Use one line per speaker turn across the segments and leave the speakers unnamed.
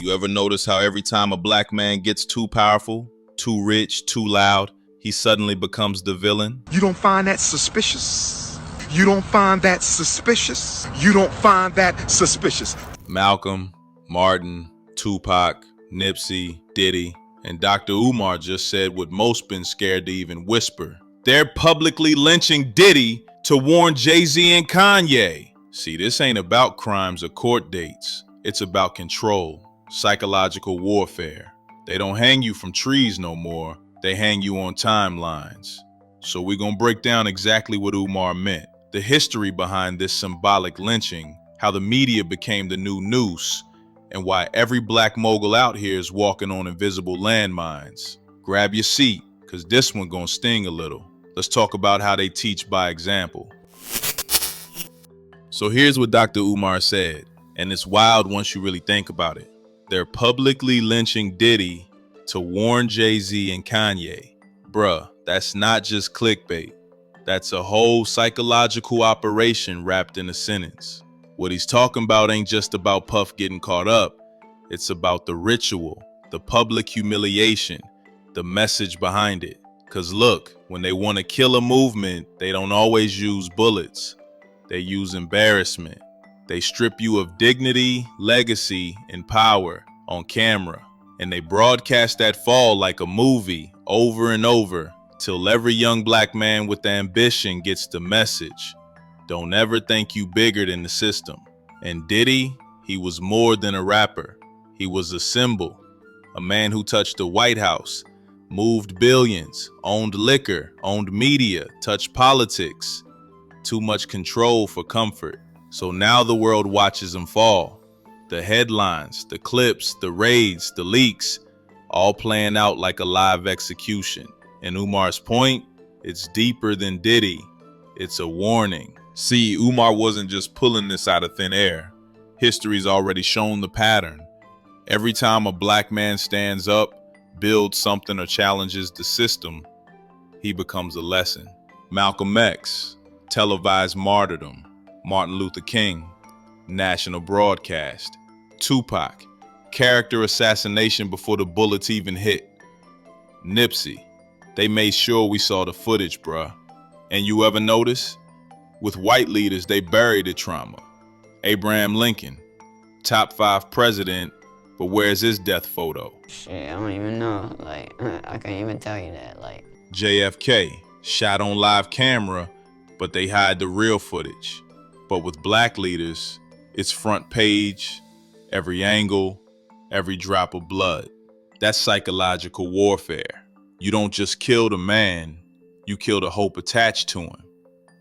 You ever notice how every time a black man gets too powerful, too rich, too loud, he suddenly becomes the villain?
You don't find that suspicious? You don't find that suspicious? You don't find that suspicious?
Malcolm, Martin, Tupac, Nipsey, Diddy, and Dr. Umar just said what most been scared to even whisper. They're publicly lynching Diddy to warn Jay-Z and Kanye. See, this ain't about crimes or court dates. It's about control, psychological warfare. They don't hang you from trees no more. They hang you on timelines. So we're gonna break down exactly what Umar meant, the history behind this symbolic lynching, how the media became the new Noose, and why every black mogul out here is walking on invisible landmines. Grab your seat, cause this one gonna sting a little. Let's talk about how they teach by example. So here's what Dr. Umar said, and it's wild once you really think about it. They're publicly lynching Diddy to warn Jay-Z and Kanye. Bruh, that's not just clickbait. That's a whole psychological operation wrapped in a sentence. What he's talking about ain't just about Puff getting caught up. It's about the ritual, the public humiliation, the message behind it. Cause look, when they want to kill a movement, they don't always use bullets. They use embarrassment. They strip you of dignity, legacy, and power on camera. And they broadcast that fall like a movie over and over till every young black man with ambition gets the message. Don't ever think you bigger than the system. And Diddy, he was more than a rapper. He was a symbol, a man who touched the White House, moved billions, owned liquor, owned media, touched politics. Too much control for comfort. So now the world watches him fall. The headlines, the clips, the raids, the leaks, all playing out like a live execution. And Umar's point, it's deeper than Diddy. It's a warning. See, Umar wasn't just pulling this out of thin air. History's already shown the pattern. Every time a black man stands up, builds something or challenges the system, he becomes a lesson. Malcolm X, televised martyrdom. Martin Luther King, national broadcast. Tupac, character assassination before the bullets even hit. Nipsey, they made sure we saw the footage, bruh. And you ever notice? With white leaders, they buried the trauma. Abraham Lincoln, top 5 president, but where's his death photo?
Shit, I don't even know. Like, I can't even tell you that. Like,
JFK, shot on live camera, but they hide the real footage. But with black leaders, it's front page, every angle, every drop of blood. That's psychological warfare. You don't just kill the man, you kill the hope attached to him.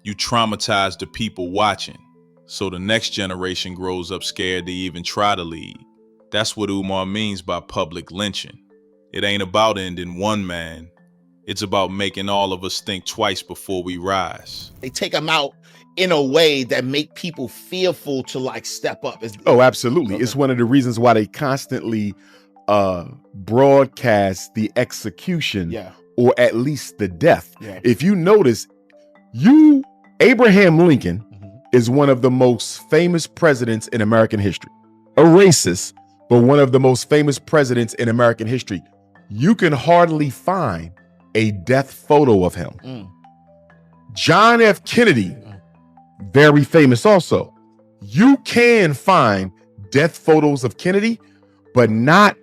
You traumatize the people watching, so the next generation grows up scared to even try to lead. That's what Umar means by public lynching. It ain't about ending one man. It's about making all of us think twice before we rise.
They take them out in a way that make people fearful to like step up.
Oh, absolutely. Okay. It's one of the reasons why they constantly broadcast the execution, or at least the death. Yeah. If you notice, Abraham Lincoln is one of the most famous presidents in American history. A racist, but one of the most famous presidents in American history. You can hardly find a death photo of him. John F. Kennedy, very famous also. You can find death photos of Kennedy, but not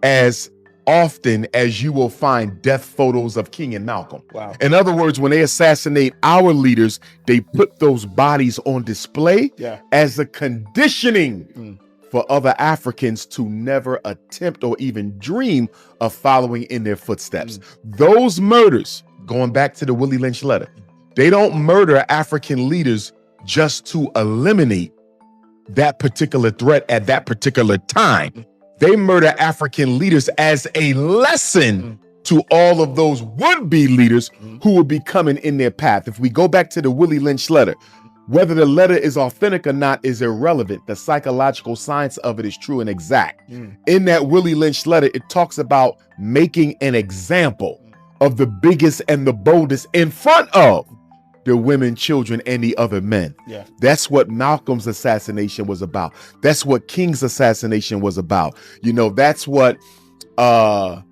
as often as you will find death photos of King and Malcolm. Wow. In other words, when they assassinate our leaders, they put those bodies on display as a conditioning for other Africans to never attempt or even dream of following in their footsteps. Those murders, going back to the Willie Lynch letter, they don't murder African leaders just to eliminate that particular threat at that particular time. They murder African leaders as a lesson to all of those would-be leaders who would be coming in their path. If we go back to the Willie Lynch letter, whether the letter is authentic or not is irrelevant. The psychological science of it is true and exact. In that Willie Lynch letter, it talks about making an example of the biggest and the boldest in front of the women, children, and the other men.
Yeah.
That's what Malcolm's assassination was about. That's what King's assassination was about. You know, that's what Dedan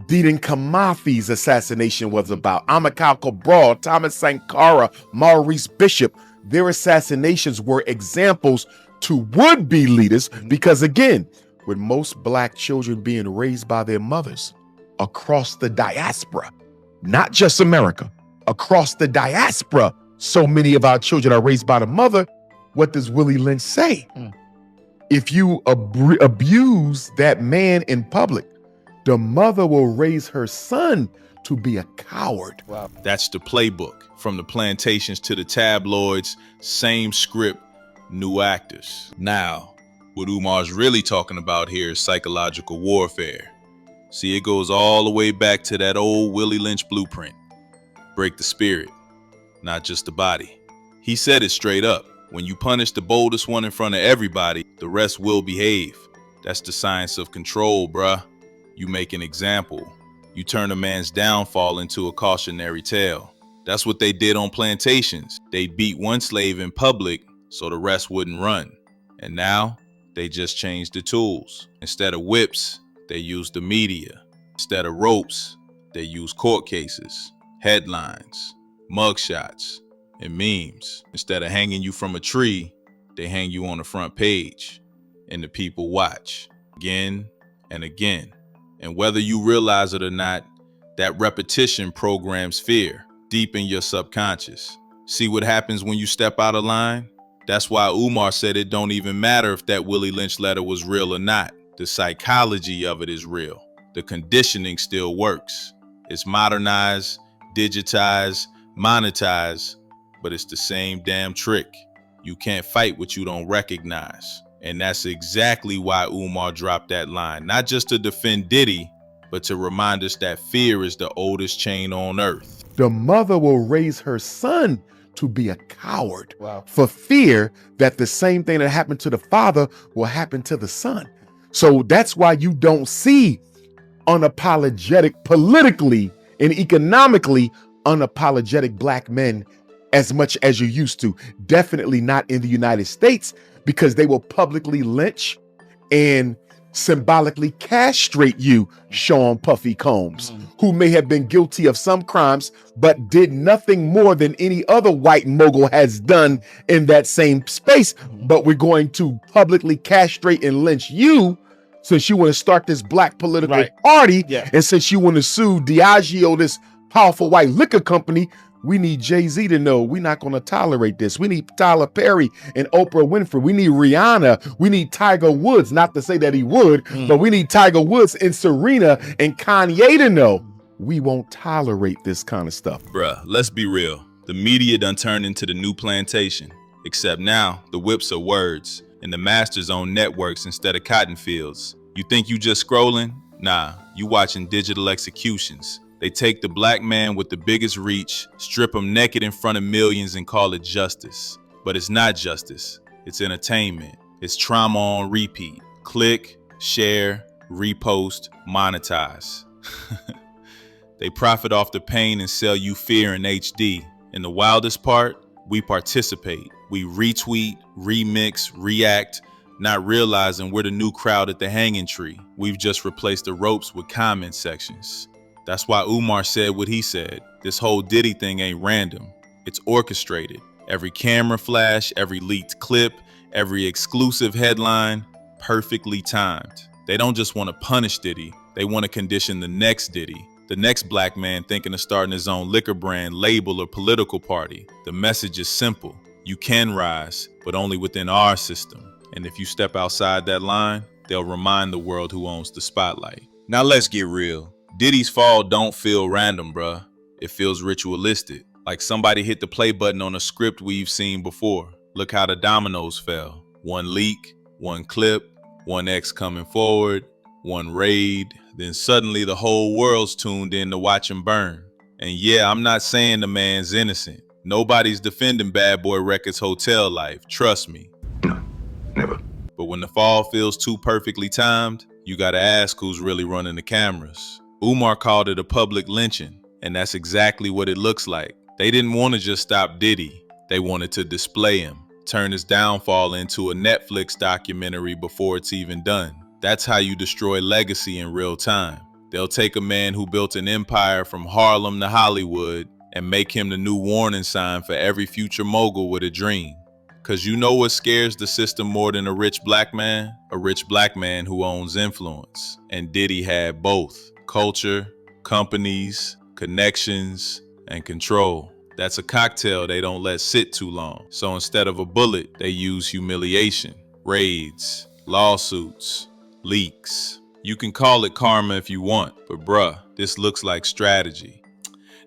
Kamafi's assassination was about. Amilcar Cabral, Thomas Sankara, Maurice Bishop. Their assassinations were examples to would-be leaders because, again, with most black children being raised by their mothers across the diaspora, not just America, across the diaspora, so many of our children are raised by the mother. What does Willie Lynch say? If you abuse that man in public, the mother will raise her son to be a coward.
Wow.
That's the playbook. From the plantations to the tabloids, same script, new actors. Now, what Umar's really talking about here is psychological warfare. See, it goes all the way back to that old Willie Lynch blueprint. Break the spirit, not just the body. He said it straight up. When you punish the boldest one in front of everybody, the rest will behave. That's the science of control, bruh. You make an example. You turn a man's downfall into a cautionary tale. That's what they did on plantations. They beat one slave in public so the rest wouldn't run. And now they just changed the tools. Instead of whips, they used the media. Instead of ropes, they used court cases, headlines, mugshots, and memes. Instead of hanging you from a tree, they hang you on the front page. And the people watch again and again. And whether you realize it or not, that repetition programs fear deep in your subconscious. See what happens when you step out of line? That's why Umar said it don't even matter if that Willie Lynch letter was real or not. The psychology of it is real. The conditioning still works. It's modernized, digitized, monetized, but it's the same damn trick. You can't fight what you don't recognize. And that's exactly why Umar dropped that line, not just to defend Diddy, but to remind us that fear is the oldest chain on earth.
The mother will raise her son to be a coward.
Wow.
For fear that the same thing that happened to the father will happen to the son. So that's why you don't see unapologetic, politically and economically unapologetic black men as much as you used to. Definitely not in the United States, because they will publicly lynch and symbolically castrate you, Sean Puffy Combs, who may have been guilty of some crimes, but did nothing more than any other white mogul has done in that same space. But we're going to publicly castrate and lynch you since you want to start this black political party.
Yeah.
And since you want to sue Diageo, this powerful white liquor company. We need Jay-Z to know we're not going to tolerate this. We need Tyler Perry and Oprah Winfrey. We need Rihanna. We need Tiger Woods, not to say that he would, but we need Tiger Woods and Serena and Kanye to know we won't tolerate this kind of stuff.
Bruh, let's be real. The media done turned into the new plantation. Except now, the whips are words, and the masters own networks instead of cotton fields. You think you just scrolling? Nah, you watching digital executions. They take the black man with the biggest reach, strip him naked in front of millions and call it justice. But it's not justice. It's entertainment. It's trauma on repeat. Click, share, repost, monetize. They profit off the pain and sell you fear in HD. And the wildest part, we participate. We retweet, remix, react, not realizing we're the new crowd at the hanging tree. We've just replaced the ropes with comment sections. That's why Umar said what he said. This whole Diddy thing ain't random. It's orchestrated. Every camera flash, every leaked clip, every exclusive headline, perfectly timed. They don't just want to punish Diddy. They want to condition the next Diddy, the next black man thinking of starting his own liquor brand, label, or political party. The message is simple. You can rise, but only within our system. And if you step outside that line, they'll remind the world who owns the spotlight. Now let's get real. Diddy's fall don't feel random, bruh. It feels ritualistic. Like somebody hit the play button on a script we've seen before. Look how the dominoes fell. One leak, one clip, one ex coming forward, one raid. Then suddenly the whole world's tuned in to watch him burn. And yeah, I'm not saying the man's innocent. Nobody's defending Bad Boy Records hotel life, trust me.
No, never.
But when the fall feels too perfectly timed, you gotta ask who's really running the cameras. Umar called it a public lynching, and that's exactly what it looks like. They didn't want to just stop Diddy. They wanted to display him, turn his downfall into a Netflix documentary before it's even done. That's how you destroy legacy in real time. They'll take a man who built an empire from Harlem to Hollywood and make him the new warning sign for every future mogul with a dream. Cause you know what scares the system more than a rich black man? A rich black man who owns influence. And Diddy had both: culture, companies, connections, and control. That's a cocktail they don't let sit too long. So instead of a bullet, they use humiliation, raids, lawsuits, leaks. You can call it karma if you want, but bruh, this looks like strategy.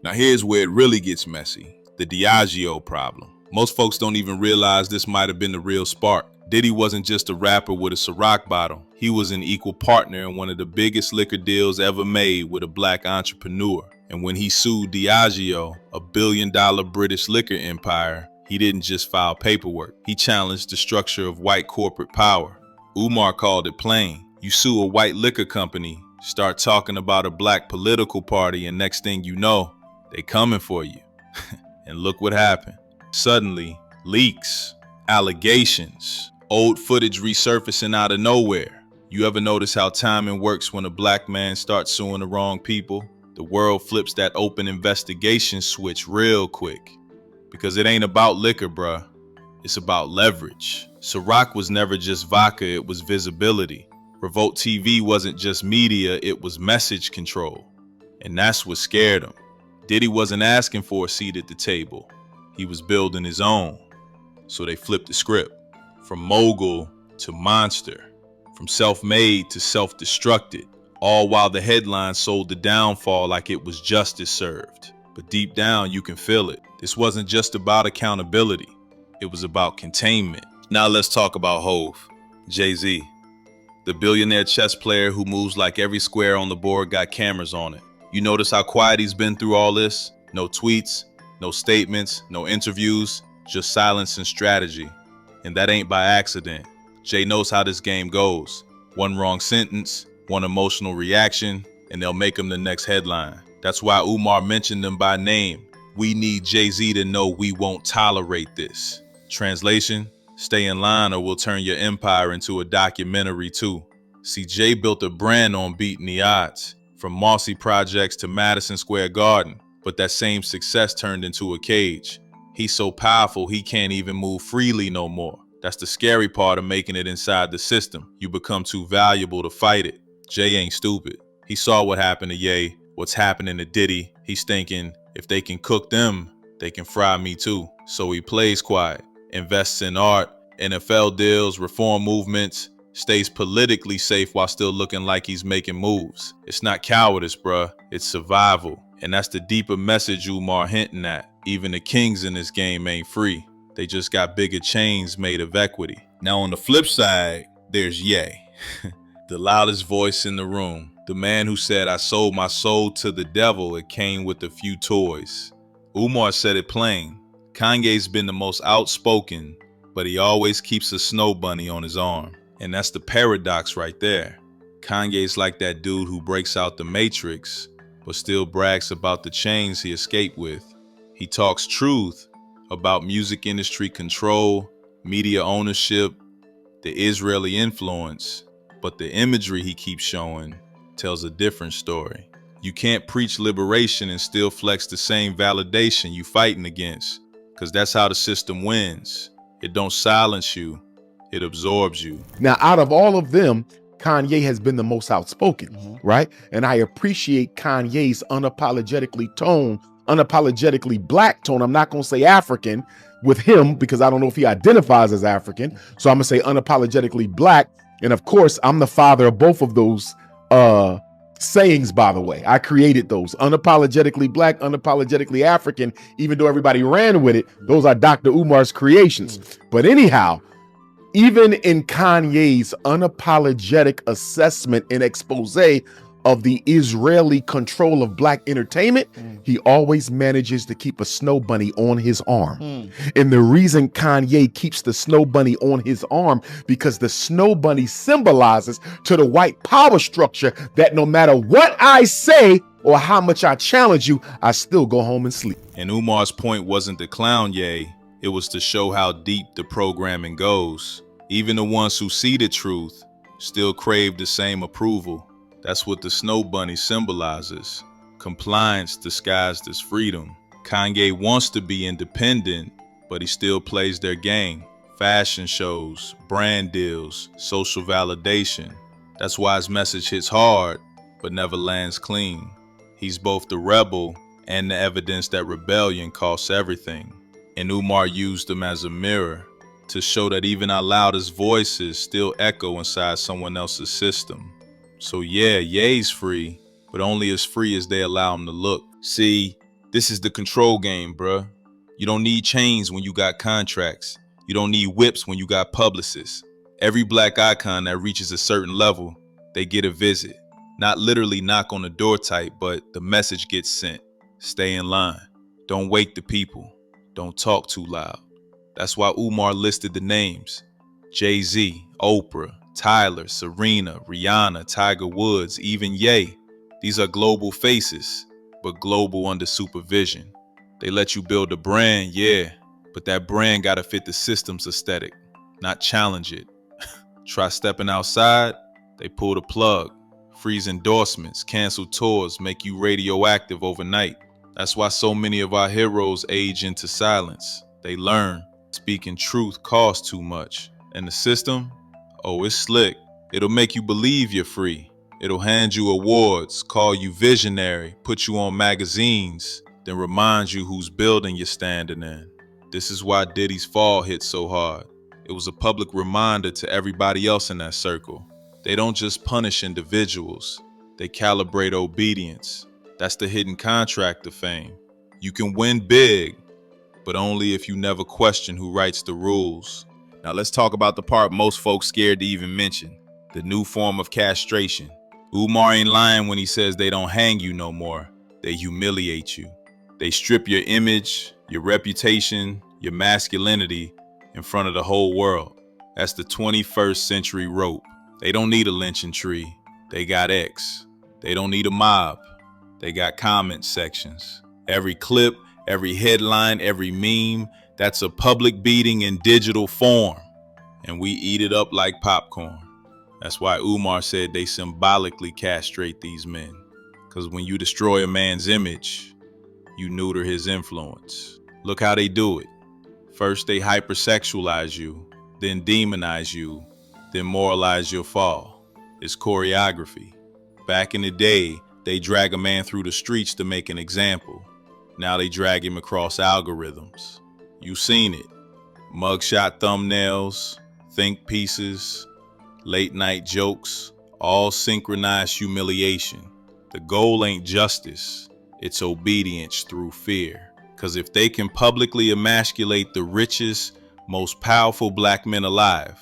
Now here's where it really gets messy: the Diageo problem. Most folks don't even realize this might have been the real spark. Diddy wasn't just a rapper with a Ciroc bottle. He was an equal partner in one of the biggest liquor deals ever made with a black entrepreneur. And when he sued Diageo, a billion-dollar British liquor empire, he didn't just file paperwork. He challenged the structure of white corporate power. Umar called it plain. You sue a white liquor company, start talking about a black political party, and next thing you know, they coming for you. And look what happened. Suddenly, leaks, allegations, old footage resurfacing out of nowhere. You ever notice how timing works when a black man starts suing the wrong people? The world flips that open investigation switch real quick. Because it ain't about liquor, bruh. It's about leverage. Ciroc was never just vodka, it was visibility. Revolt TV wasn't just media, it was message control. And that's what scared him. Diddy wasn't asking for a seat at the table. He was building his own. So they flipped the script. From mogul to monster. From self-made to self-destructed. All while the headlines sold the downfall like it was justice served. But deep down, you can feel it. This wasn't just about accountability. It was about containment. Now let's talk about Hov. Jay-Z. The billionaire chess player who moves like every square on the board got cameras on it. You notice how quiet he's been through all this? No tweets, no statements, no interviews, just silence and strategy. And that ain't by accident. Jay knows how this game goes. One wrong sentence, one emotional reaction, and they'll make him the next headline. That's why Umar mentioned them by name. We need Jay-Z to know we won't tolerate this. Translation: stay in line or we'll turn your empire into a documentary too. See, Jay built a brand on beating the odds, from Mossy Projects to Madison Square Garden. But that same success turned into a cage. He's so powerful he can't even move freely no more. That's the scary part of making it inside the system. You become too valuable to fight it. Jay ain't stupid. He saw what happened to Ye, what's happening to Diddy. He's thinking, if they can cook them, they can fry me too. So he plays quiet, invests in art, NFL deals, reform movements, stays politically safe while still looking like he's making moves. It's not cowardice, bruh. It's survival. And that's the deeper message Umar hinting at. Even the kings in this game ain't free. They just got bigger chains made of equity. Now on the flip side, there's Ye. The loudest voice in the room. The man who said, I sold my soul to the devil, it came with a few toys. Umar said it plain. Kanye's been the most outspoken, but he always keeps a snow bunny on his arm. And that's the paradox right there. Kanye's like that dude who breaks out the Matrix, but still brags about the chains he escaped with. He talks truth about music industry control, media ownership, the Israeli influence, but the imagery he keeps showing tells a different story. You can't preach liberation and still flex the same validation you fighting against, because that's how the system wins. It don't silence you, it absorbs you.
Now, out of all of them, Kanye has been the most outspoken, right? And I appreciate Kanye's unapologetically black tone. I'm not going to say African with him because I don't know if he identifies as African. So I'm going to say unapologetically black. And of course, I'm the father of both of those sayings, by the way. I created those. Unapologetically black, unapologetically African, even though everybody ran with it. Those are Dr. Umar's creations. But anyhow, even in Kanye's unapologetic assessment and expose of the Israeli control of black entertainment, he always manages to keep a snow bunny on his arm. And the reason Kanye keeps the snow bunny on his arm, because the snow bunny symbolizes to the white power structure that no matter what I say, or how much I challenge you, I still go home and sleep.
And Umar's point wasn't to clown Ye, it was to show how deep the programming goes. Even the ones who see the truth still crave the same approval. That's what the snow bunny symbolizes. Compliance disguised as freedom. Kanye wants to be independent, but he still plays their game. Fashion shows, brand deals, social validation. That's why his message hits hard, but never lands clean. He's both the rebel and the evidence that rebellion costs everything. And Umar used them as a mirror to show that even our loudest voices still echo inside someone else's system. So yeah, Ye's free, but only as free as they allow him to look. See, this is the control game, bruh. You don't need chains when you got contracts. You don't need whips when you got publicists. Every black icon that reaches a certain level, they get a visit. Not literally knock on the door type, but the message gets sent. Stay in line. Don't wake the people. Don't talk too loud. That's why Umar listed the names. Jay-Z, Oprah, Tyler, Serena, Rihanna, Tiger Woods, even Ye. These are global faces, but global under supervision. They let you build a brand, yeah, but that brand gotta fit the system's aesthetic, not challenge it. Try stepping outside, they pull the plug. Freeze endorsements, cancel tours, make you radioactive overnight. That's why so many of our heroes age into silence. They learn. Speaking truth costs too much. And the system? Oh, it's slick. It'll make you believe you're free. It'll hand you awards, call you visionary, put you on magazines, then remind you whose building you're standing in. This is why Diddy's fall hit so hard. It was a public reminder to everybody else in that circle. They don't just punish individuals, they calibrate obedience. That's the hidden contract of fame. You can win big, but only if you never question who writes the rules. Now let's talk about the part most folks scared to even mention, the new form of castration. Umar ain't lying when he says they don't hang you no more, they humiliate you. They strip your image, your reputation, your masculinity in front of the whole world. That's the 21st century rope. They don't need a lynching tree, they got X. They don't need a mob, they got comment sections. Every clip, every headline, every meme, that's a public beating in digital form. And we eat it up like popcorn. That's why Umar said they symbolically castrate these men. Because when you destroy a man's image, you neuter his influence. Look how they do it. First they hypersexualize you, then demonize you, then moralize your fall. It's choreography. Back in the day, they drag a man through the streets to make an example. Now they drag him across algorithms. You've seen it. Mugshot thumbnails, think pieces, late night jokes, all synchronized humiliation. The goal ain't justice, it's obedience through fear. Because if they can publicly emasculate the richest, most powerful black men alive,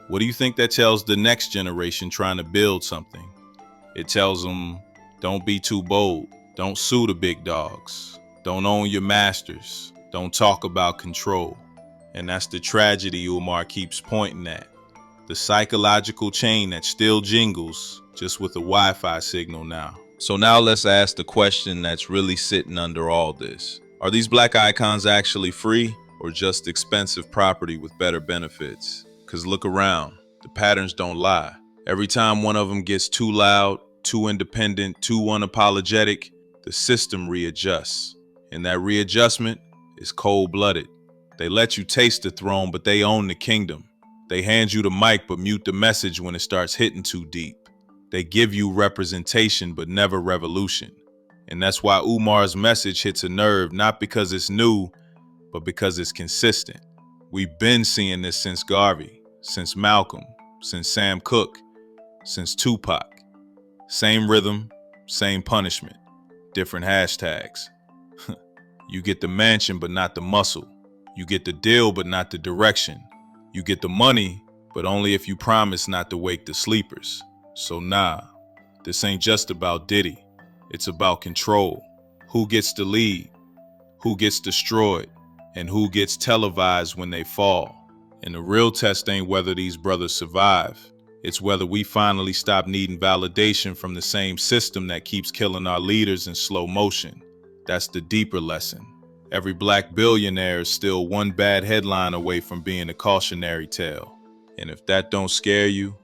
what do you think that tells the next generation trying to build something? It tells them, don't be too bold. Don't sue the big dogs. Don't own your masters. Don't talk about control. And that's the tragedy Umar keeps pointing at. The psychological chain that still jingles, just with a Wi-Fi signal now. So now let's ask the question that's really sitting under all this. Are these black icons actually free or just expensive property with better benefits? Because look around, the patterns don't lie. Every time one of them gets too loud, too independent, too unapologetic, the system readjusts. And that readjustment is cold-blooded. They let you taste the throne, but they own the kingdom. They hand you the mic, but mute the message when it starts hitting too deep. They give you representation, but never revolution. And that's why Umar's message hits a nerve, not because it's new, but because it's consistent. We've been seeing this since Garvey, since Malcolm, since Sam Cooke, since Tupac. Same rhythm, same punishment, different hashtags. You get the mansion, but not the muscle. You get the deal, but not the direction. You get the money, but only if you promise not to wake the sleepers. So nah, this ain't just about Diddy. It's about control. Who gets the lead? Who gets destroyed? And who gets televised when they fall? And the real test ain't whether these brothers survive. It's whether we finally stop needing validation from the same system that keeps killing our leaders in slow motion. That's the deeper lesson. Every black billionaire is still one bad headline away from being a cautionary tale. And if that don't scare you,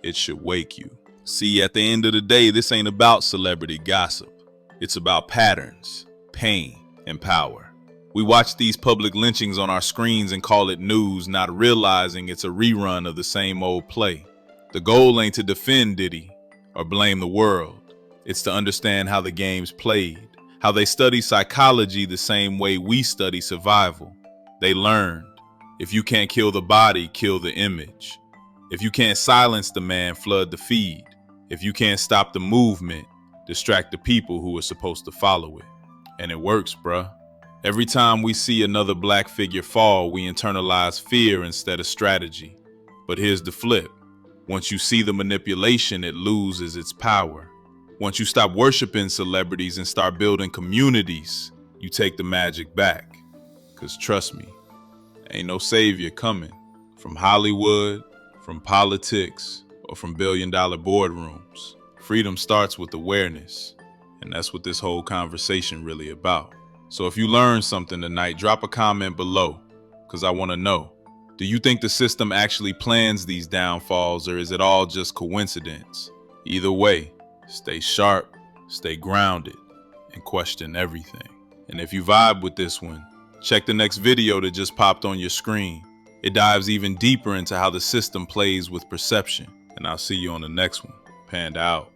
it should wake you. See, at the end of the day, this ain't about celebrity gossip. It's about patterns, pain, and power. We watch these public lynchings on our screens and call it news, not realizing it's a rerun of the same old play. The goal ain't to defend Diddy or blame the world. It's to understand how the game's played, how they study psychology the same way we study survival. They learned, if you can't kill the body, kill the image. If you can't silence the man, flood the feed. If you can't stop the movement, distract the people who are supposed to follow it. And it works, bruh. Every time we see another black figure fall, we internalize fear instead of strategy. But here's the flip. Once you see the manipulation, it loses its power. Once you stop worshiping celebrities and start building communities, you take the magic back. 'Cause trust me, ain't no savior coming from Hollywood, from politics, or from billion-dollar boardrooms. Freedom starts with awareness, and that's what this whole conversation really about. So if you learned something tonight, drop a comment below, because I want to know. Do you think the system actually plans these downfalls, or is it all just coincidence? Either way, stay sharp, stay grounded, and question everything. And if you vibe with this one, check the next video that just popped on your screen. It dives even deeper into how the system plays with perception. And I'll see you on the next one. Panda out.